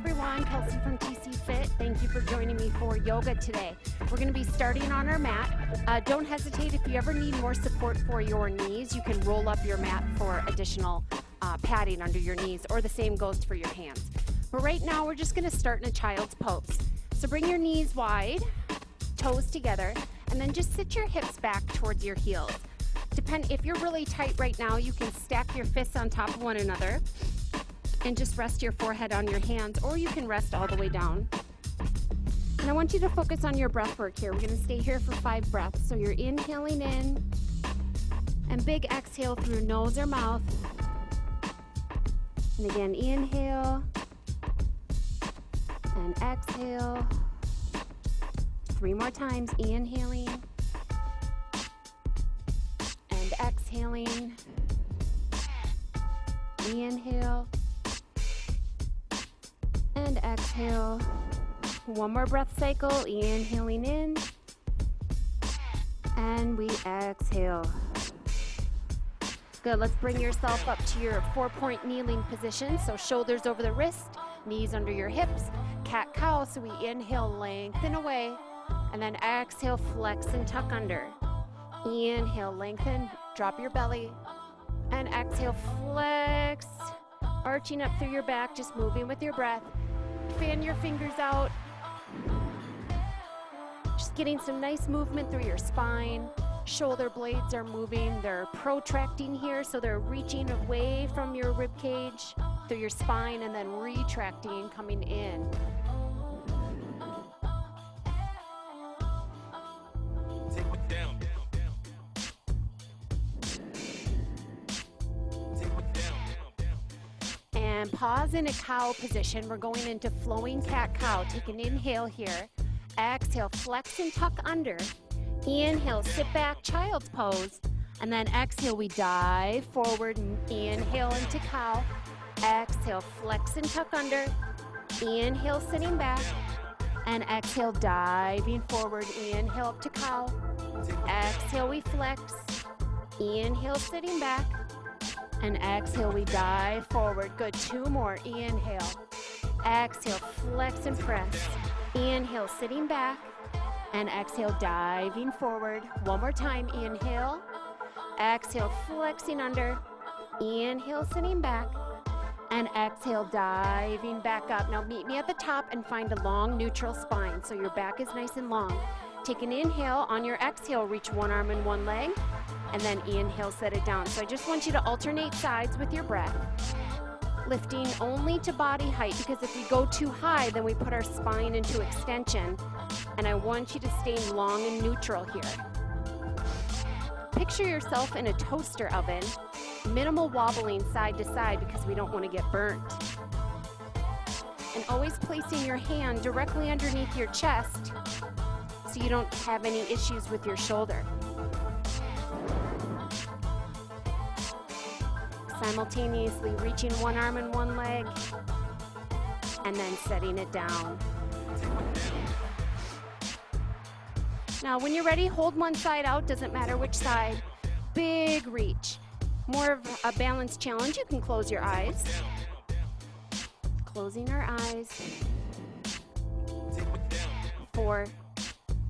everyone, Kelsey from TC Fit. Thank you for joining me for yoga today. We're going to be starting on our mat. Don't hesitate if you ever need more support for your knees. You can roll up your mat for additional padding under your knees, or the same goes for your hands. But right now we're just going to start in a child's pose. So bring your knees wide, toes together, and then just sit your hips back towards your heels. If you're really tight right now, you can stack your fists on top of one another and just rest your forehead on your hands, or you can rest all the way down. And I want you to focus on your breath work here. We're going to stay here for 5 breaths. So you're inhaling in, and big exhale through nose or mouth. And again, inhale and exhale. 3 more times, inhaling and exhaling. Inhale and exhale. 1 more breath cycle, inhaling in, and we exhale. Good, let's bring yourself up to your 4-point kneeling position. So shoulders over the wrist, knees under your hips, cat-cow. So we inhale, lengthen away, and then exhale, flex and tuck under. Inhale, lengthen, drop your belly, and exhale, flex, arching up through your back, just moving with your breath. Fan your fingers out. Just getting some nice movement through your spine. Shoulder blades are moving. They're protracting here, so they're reaching away from your rib cage through your spine and then retracting, coming in. And pause in a cow position. We're going into flowing cat-cow. Take an inhale here. Exhale, flex and tuck under. Inhale, sit back, child's pose. And then exhale, we dive forward. Inhale into cow. Exhale, flex and tuck under. Inhale, sitting back. And exhale, diving forward. Inhale up to cow. Exhale, we flex. Inhale, sitting back. And exhale, we dive forward. Good, 2 more. Inhale. Exhale, flex and press. Inhale, sitting back. And exhale, diving forward. 1 more time. Inhale. Exhale, flexing under. Inhale, sitting back. And exhale, diving back up. Now meet me at the top and find a long neutral spine so your back is nice and long. Take an inhale. On your exhale, reach 1 arm and 1 leg. And then inhale, set it down. So I just want you to alternate sides with your breath, lifting only to body height, because if we go too high, then we put our spine into extension. And I want you to stay long and neutral here. Picture yourself in a toaster oven, minimal wobbling side to side because we don't want to get burnt. And always placing your hand directly underneath your chest so you don't have any issues with your shoulder. Simultaneously reaching 1 arm and 1 leg, and then setting it down. Now, when you're ready, hold one side out, doesn't matter which side. Big reach. More of a balance challenge. You can close your eyes. Closing our eyes. 4,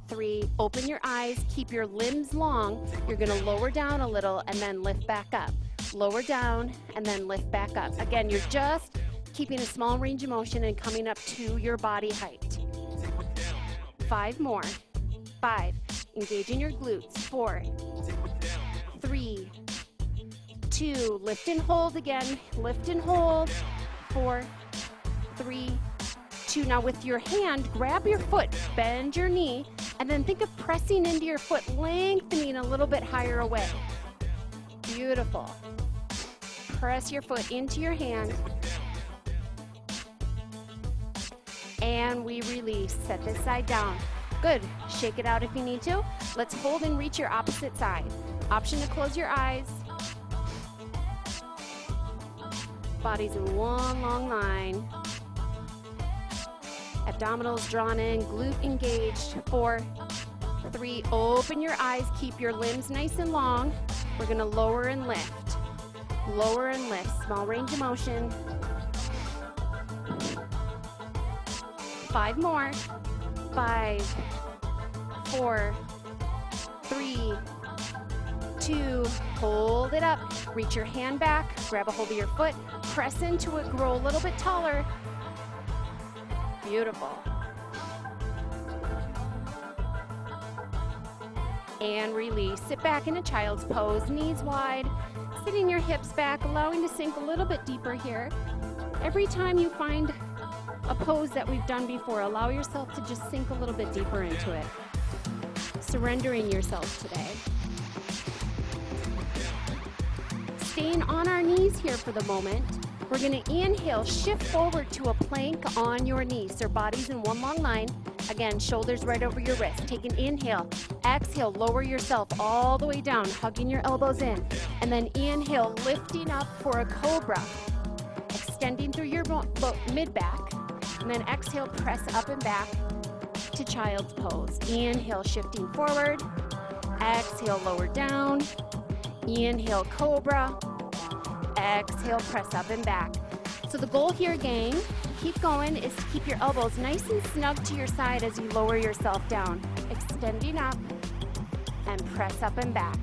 3, open your eyes, keep your limbs long. You're gonna lower down a little and then lift back up. Lower down and then lift back up. Again, you're just keeping a small range of motion and coming up to your body height. 5 more. 5, engaging your glutes. 4, 3, 2, lift and hold again. Lift and hold. 4, 3, 2. Now with your hand, grab your foot, bend your knee, and then think of pressing into your foot, lengthening a little bit higher away. Beautiful. Press your foot into your hand. And we release. Set this side down. Good. Shake it out if you need to. Let's hold and reach your opposite side. Option to close your eyes. Body's in one long line. Abdominals drawn in, glute engaged. 4, 3, open your eyes, keep your limbs nice and long. We're gonna lower and lift. Lower and lift, small range of motion. 5 more. 5, 4, 3, 2, hold it up. Reach your hand back, grab a hold of your foot, press into it, grow a little bit taller. Beautiful. And release. Sit back in a child's pose, knees wide, sitting your hips back, allowing to sink a little bit deeper here. Every time you find a pose that we've done before, allow yourself to just sink a little bit deeper into it. Surrendering yourself today. Staying on our knees here for the moment. We're going to inhale, shift forward to a plank on your knees. So bodies in one long line. Again, shoulders right over your wrist. Take an inhale. Exhale, lower yourself all the way down, hugging your elbows in. And then inhale, lifting up for a cobra. Extending through your mid-back. And then exhale, press up and back to child's pose. Inhale, shifting forward. Exhale, lower down. Inhale, cobra. Exhale, press up and back. So the goal here, gang, keep going, is to keep your elbows nice and snug to your side as you lower yourself down. Extending up and press up and back.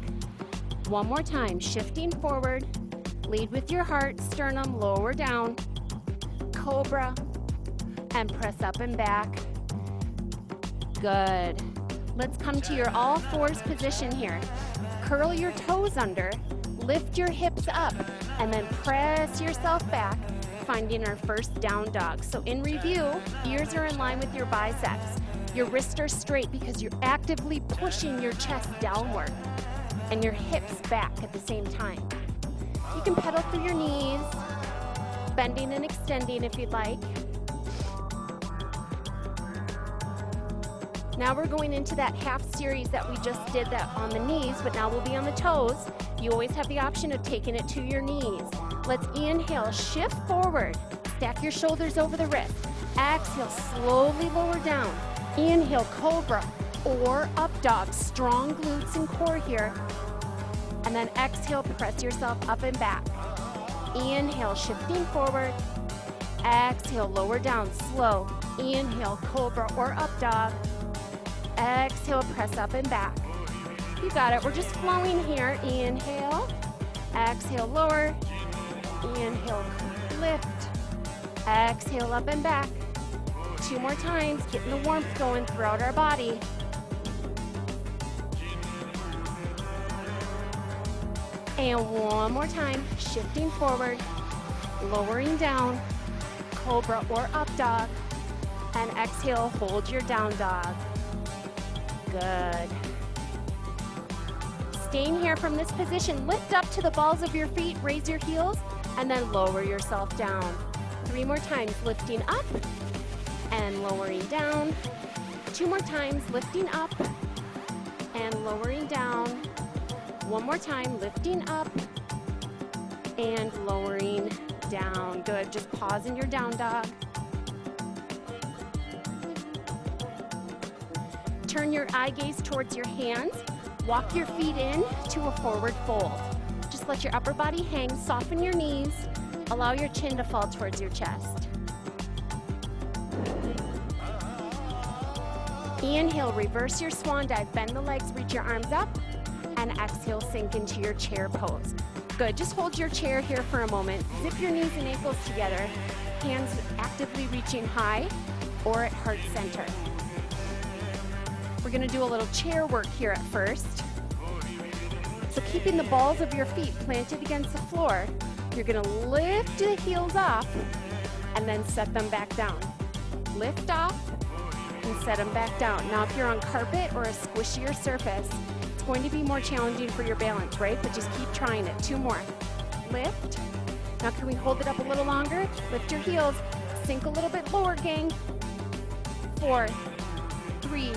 One more time, shifting forward. Lead with your heart, sternum, lower down. Cobra and press up and back. Good. Let's come to your all fours position here. Curl your toes under, lift your hips up, and then press yourself back, finding our first down dog. So in review, ears are in line with your biceps. Your wrists are straight because you're actively pushing your chest downward and your hips back at the same time. You can pedal through your knees, bending and extending if you'd like. Now we're going into that half series that we just did that on the knees, but now we'll be on the toes. You always have the option of taking it to your knees. Let's inhale, shift forward. Stack your shoulders over the wrist. Exhale, slowly lower down. Inhale, cobra or up dog. Strong glutes and core here. And then exhale, press yourself up and back. Inhale, shifting forward. Exhale, lower down, slow. Inhale, cobra or up dog. Exhale, press up and back. You got it. We're just flowing here. Inhale. Exhale, lower. Inhale, lift. Exhale, up and back. 2 more times. Getting the warmth going throughout our body. And one more time. Shifting forward. Lowering down. Cobra or up dog. And exhale, hold your down dog. Good. Staying here from this position, lift up to the balls of your feet, raise your heels, and then lower yourself down. 3 more times, lifting up and lowering down. 2 more times, lifting up and lowering down. 1 more time, lifting up and lowering down. Good, just pause in your down dog. Turn your eye gaze towards your hands. Walk your feet in to a forward fold. Just let your upper body hang, soften your knees. Allow your chin to fall towards your chest. Inhale, reverse your swan dive. Bend the legs, reach your arms up. And exhale, sink into your chair pose. Good, just hold your chair here for a moment. Zip your knees and ankles together. Hands actively reaching high or at heart center. We're gonna do a little chair work here at first. So keeping the balls of your feet planted against the floor, you're gonna lift the heels off and then set them back down. Lift off and set them back down. Now if you're on carpet or a squishier surface, it's going to be more challenging for your balance, right? But just keep trying it. 2 more. Lift. Now can we hold it up a little longer? Lift your heels. Sink a little bit lower, gang. 4, 3,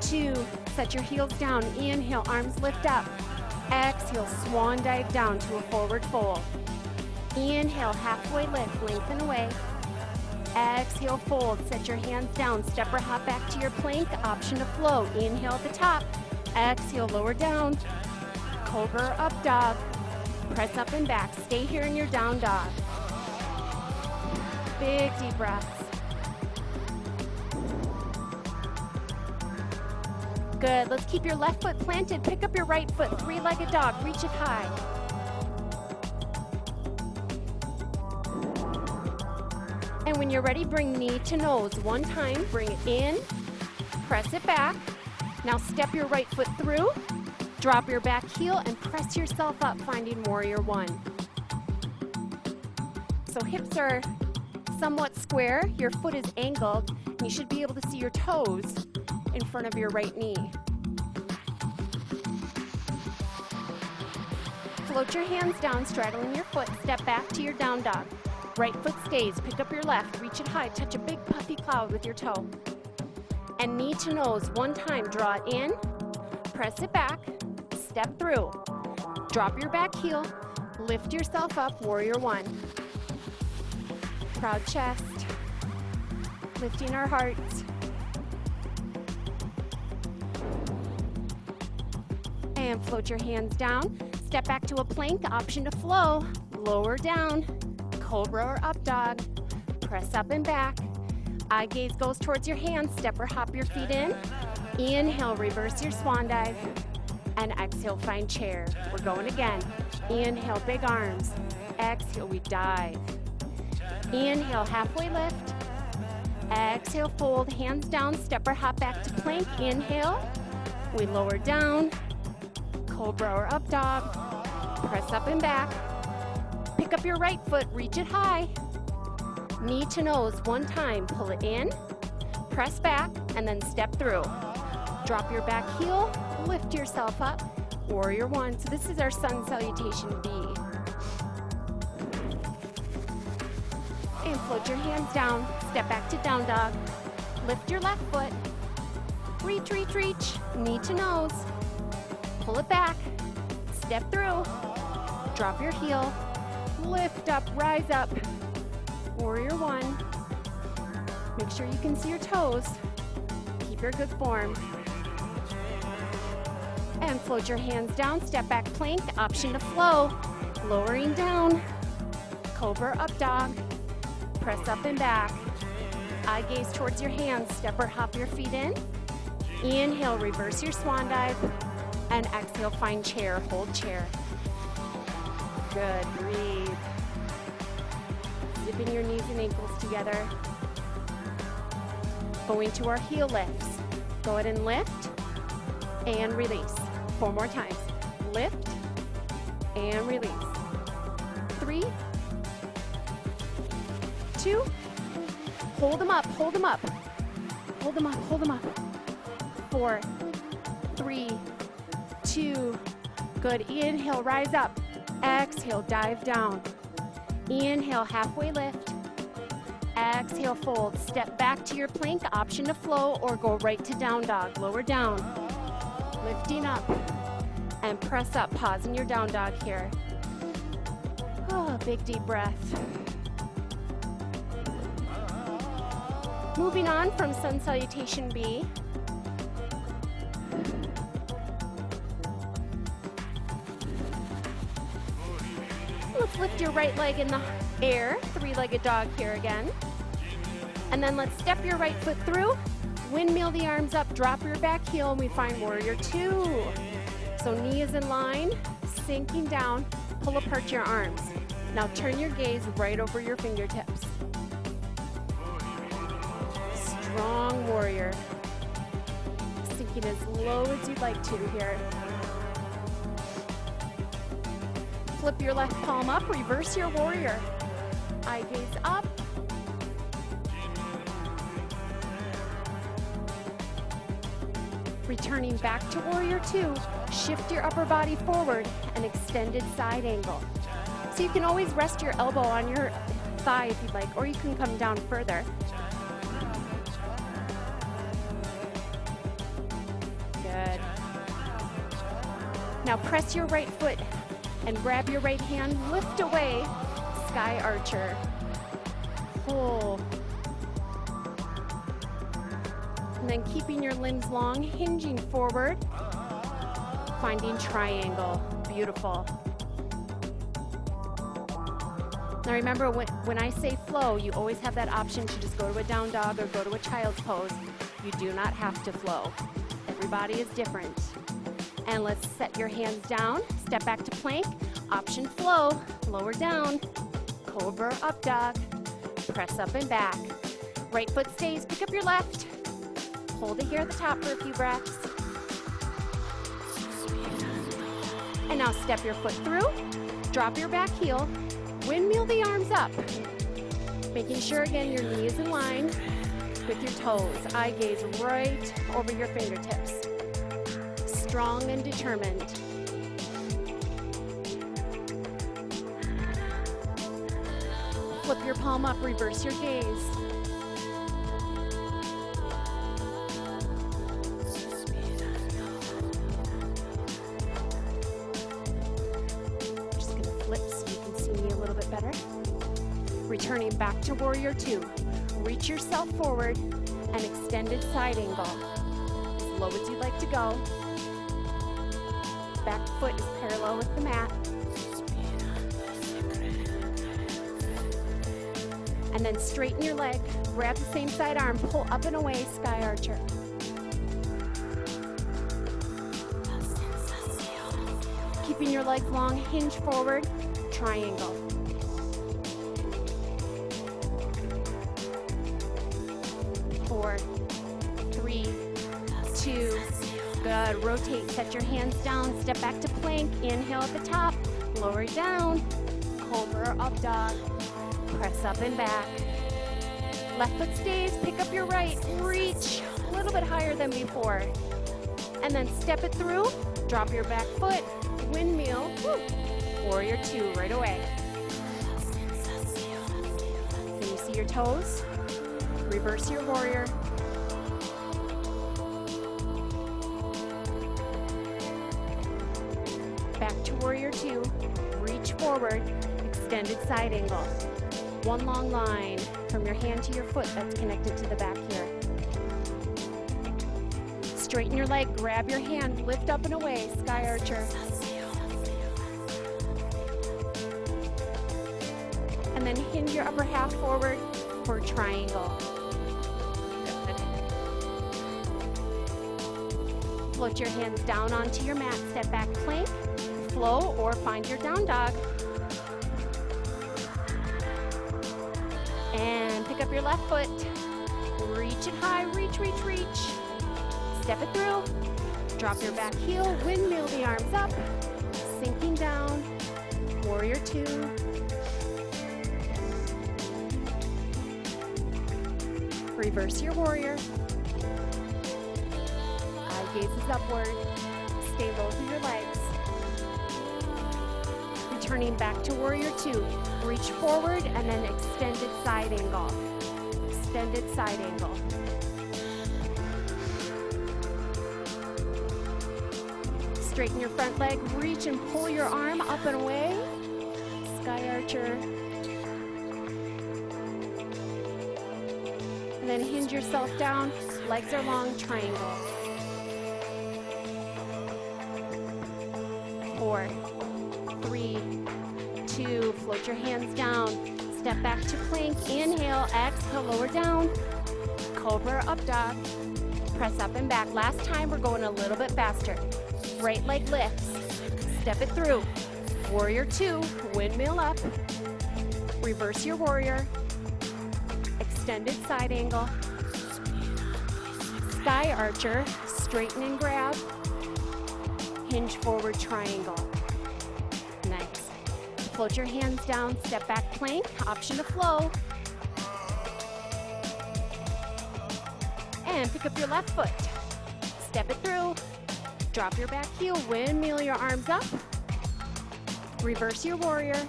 2, set your heels down. Inhale, arms lift up. Exhale, swan dive down to a forward fold. Inhale, halfway lift, lengthen away. Exhale, fold, set your hands down. Step or hop back to your plank, option to flow. Inhale at the top. Exhale, lower down. Cobra or up dog. Press up and back. Stay here in your down dog. Big deep breaths. Good. Let's keep your left foot planted. Pick up your right foot, three-legged dog. Reach it high. And when you're ready, bring knee to nose. One time, bring it in, press it back. Now step your right foot through, drop your back heel, and press yourself up, finding warrior one. So hips are somewhat square, your foot is angled, and you should be able to see your toes in front of your right knee. Float your hands down, straddling your foot, step back to your down dog. Right foot stays, pick up your left, reach it high, touch a big puffy cloud with your toe. And knee to nose, one time, draw it in, press it back, step through. Drop your back heel, lift yourself up, warrior one. Proud chest, lifting our hearts. And float your hands down, step back to a plank, option to flow, lower down, cobra or up dog, press up and back. Eye gaze goes towards your hands, step or hop your feet in. Inhale, reverse your swan dive. And exhale, find chair. We're going again. Inhale, big arms. Exhale, we dive. Inhale, halfway lift. Exhale, fold, hands down, step or hop back to plank. Inhale, we lower down. Cobra or up dog. Press up and back. Pick up your right foot, reach it high. Knee to nose, one time, pull it in, press back, and then step through. Drop your back heel, lift yourself up, warrior one. So this is our sun salutation B. And float your hands down, step back to down dog. Lift your left foot, reach, reach, reach, knee to nose. Pull it back, step through, drop your heel, lift up, rise up. Warrior one. Make sure you can see your toes. Keep your good form. And float your hands down, step back plank, option to flow. Lowering down, cobra up dog, press up and back. Eye gaze towards your hands, step or hop your feet in. Inhale, reverse your swan dive. And exhale, find chair, hold chair. Good, breathe. Zipping your knees and ankles together. Going to our heel lifts. Go ahead and lift and release. 4 more times. Lift and release. 3, 2, hold them up, hold them up. Hold them up, hold them up. 4, 3, 2, good. Inhale, rise up. Exhale, dive down. Inhale, halfway lift. Exhale, fold. Step back to your plank, option to flow or go right to down dog. Lower down. Lifting up. And press up. Pause in your down dog here. Oh, big deep breath. Moving on from sun salutation B. Let's lift your right leg in the air, three-legged dog here again. And then let's step your right foot through, windmill the arms up, drop your back heel, and we find warrior two. So knee is in line, sinking down, pull apart your arms. Now turn your gaze right over your fingertips. Strong warrior. Sinking as low as you'd like to here. Flip your left palm up, reverse your warrior. Eye gaze up. Returning back to warrior two, shift your upper body forward, an extended side angle. So you can always rest your elbow on your thigh if you'd like, or you can come down further. Good. Now press your right foot and grab your right hand, lift away, sky archer. Pull. And then keeping your limbs long, hinging forward, finding triangle. Beautiful. Now remember, when I say flow, you always have that option to just go to a down dog or go to a child's pose. You do not have to flow. Everybody is different. And let's set your hands down. Step back to plank. Option flow. Lower down. Cobra up dog. Press up and back. Right foot stays. Pick up your left. Hold it here at the top for a few breaths. And now step your foot through. Drop your back heel. Windmill the arms up. Making sure, again, your knee is in line with your toes. Eye gaze right over your fingertips. Strong and determined. Flip your palm up, reverse your gaze. Just gonna flip so you can see me a little bit better. Returning back to warrior two. Reach yourself forward and extended side angle. As low as you'd like to go. Back foot is parallel with the mat. And then straighten your leg. Grab the same side arm. Pull up and away, sky archer. Keeping your legs long, hinge forward, triangle. Four, three, two, good. Rotate, set your hands down, step back to plank, inhale at the top, lower down, cobra up dog, press up and back. Left foot stays, pick up your right, reach a little bit higher than before. And then step it through, drop your back foot, windmill, warrior two right away. Can you see your toes? Reverse your warrior. Back to warrior two. Reach forward, extended side angle. One long line from your hand to your foot that's connected to the back here. Straighten your leg, grab your hand, lift up and away, sky archer. And then hinge your upper half forward for triangle. Float your hands down onto your mat, step back plank, flow, or find your down dog. And pick up your left foot. Reach it high, reach, reach, reach. Step it through. Drop your back heel, windmill the arms up. Sinking down, warrior two. Reverse your warrior. Gaze is upward. Stay low through your legs. Returning back to warrior two. Reach forward and then extended side angle. Extended side angle. Straighten your front leg. Reach and pull your arm up and away. Sky archer. And then hinge yourself down. Legs are long, triangle. 4, 3, 2, float your hands down, step back to plank, inhale, exhale, lower down, cobra up dog, press up and back. Last time we're going a little bit faster. Right leg lifts, step it through, warrior two, windmill up, reverse your warrior, extended side angle, sky archer, straighten and grab, hinge forward triangle. Nice. Float your hands down, step back plank, option to flow. And pick up your left foot. Step it through. Drop your back heel, windmill your arms up. Reverse your warrior.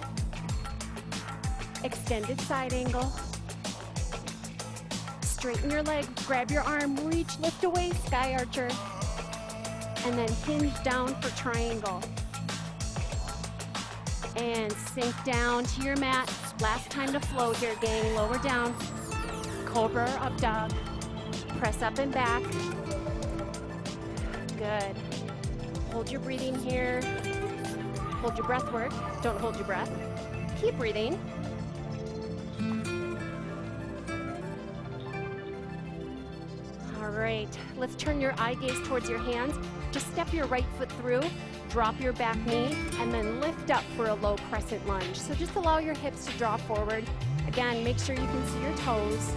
Extended side angle. Straighten your leg, grab your arm, reach, lift away, sky archer. And then hinge down for triangle. And sink down to your mat. Last time to float here, gang. Lower down. Cobra up dog. Press up and back. Good. Hold your breathing here. Hold your breath work. Don't hold your breath. Keep breathing. All right, let's turn your eye gaze towards your hands. Just step your right foot through, drop your back knee, and then lift up for a low crescent lunge. So just allow your hips to draw forward. Again, make sure you can see your toes.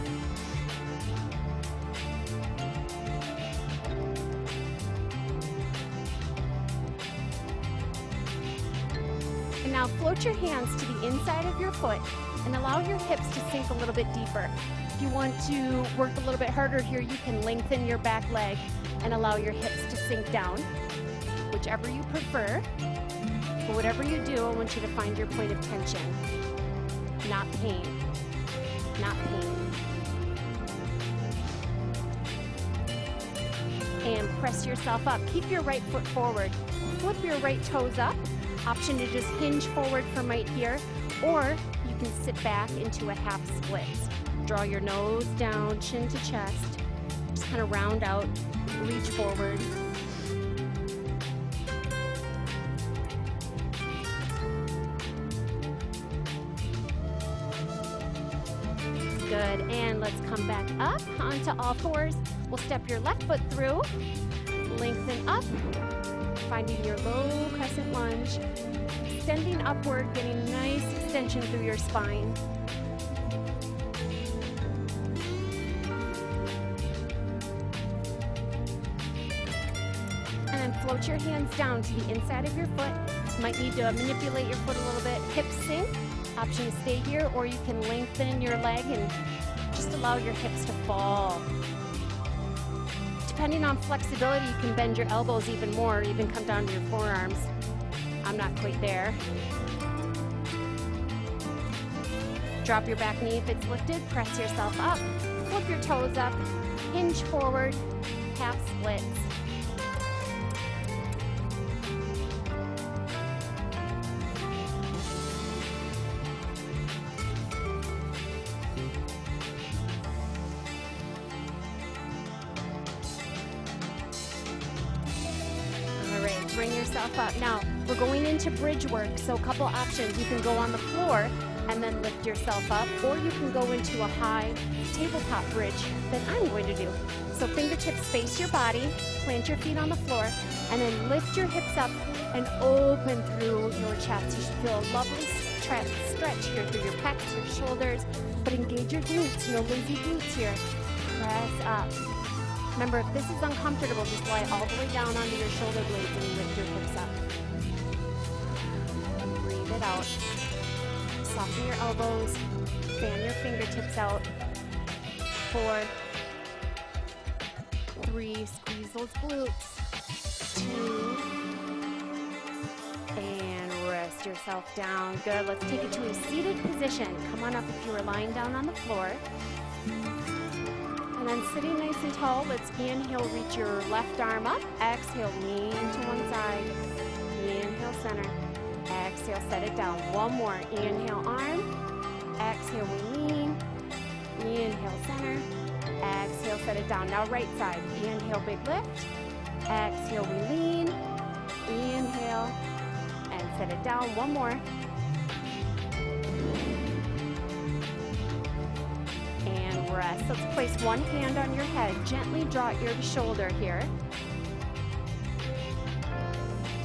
And now float your hands to the inside of your foot and allow your hips to sink a little bit deeper. If you want to work a little bit harder here, you can lengthen your back leg and allow your hips to sink down, whichever you prefer. But whatever you do, I want you to find your point of tension, not pain, not pain. And press yourself up. Keep your right foot forward. Flip your right toes up. Option to just hinge forward from right here, or you can sit back into a half split. Draw your nose down, chin to chest. Just kind of round out, reach forward. Good, and let's come back up onto all fours. We'll step your left foot through, lengthen up, finding your low crescent lunge, extending upward, getting nice extension through your spine. And then float your hands down to the inside of your foot. You might need to manipulate your foot a little bit. Hips sink. Option to stay here, or you can lengthen your leg and just allow your hips to fall. Depending on flexibility, you can bend your elbows even more, even come down to your forearms. I'm not quite there. Drop your back knee if it's lifted, press yourself up, flip your toes up, hinge forward, half splits. Bring yourself up. Now, we're going into bridge work, so a couple options. You can go on the floor and then lift yourself up, or you can go into a high tabletop bridge that I'm going to do. So fingertips face your body, plant your feet on the floor, and then lift your hips up and open through your chest. You should feel a lovely stretch here through your pecs, your shoulders, but engage your glutes, no lazy glutes here. Press up. Remember, if this is uncomfortable, just lie all the way down onto your shoulder blades and lift your hips up. Breathe it out. Soften your elbows. Fan your fingertips out. 4, 3, squeeze those glutes. 2, and rest yourself down. Good, let's take it to a seated position. Come on up if you were lying down on the floor. And then sitting nice and tall, let's inhale, reach your left arm up. Exhale, lean to one side. Inhale, center. Exhale, set it down. One more. Inhale, arm. Exhale, we lean. Inhale, center. Exhale, set it down. Now right side. Inhale, big lift. Exhale, we lean. Inhale, and set it down. One more. Rest. Let's place one hand on your head. Gently draw ear to shoulder here.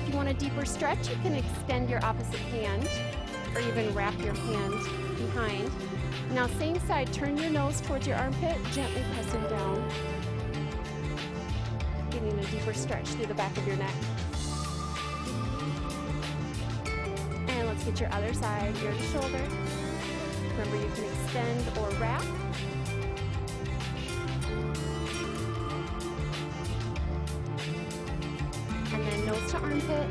If you want a deeper stretch, you can extend your opposite hand or even wrap your hand behind. Now same side, turn your nose towards your armpit, gently pressing down. Getting a deeper stretch through the back of your neck. And let's get your other side, ear to shoulder. Remember, you can extend or wrap. Nose to armpit,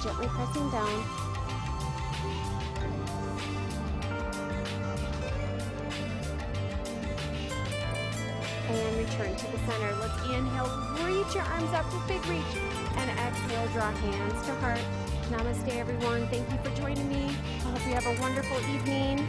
gently pressing down. And return to the center. Let's inhale, reach your arms up, a big reach. And exhale, draw hands to heart. Namaste, everyone. Thank you for joining me. I hope you have a wonderful evening.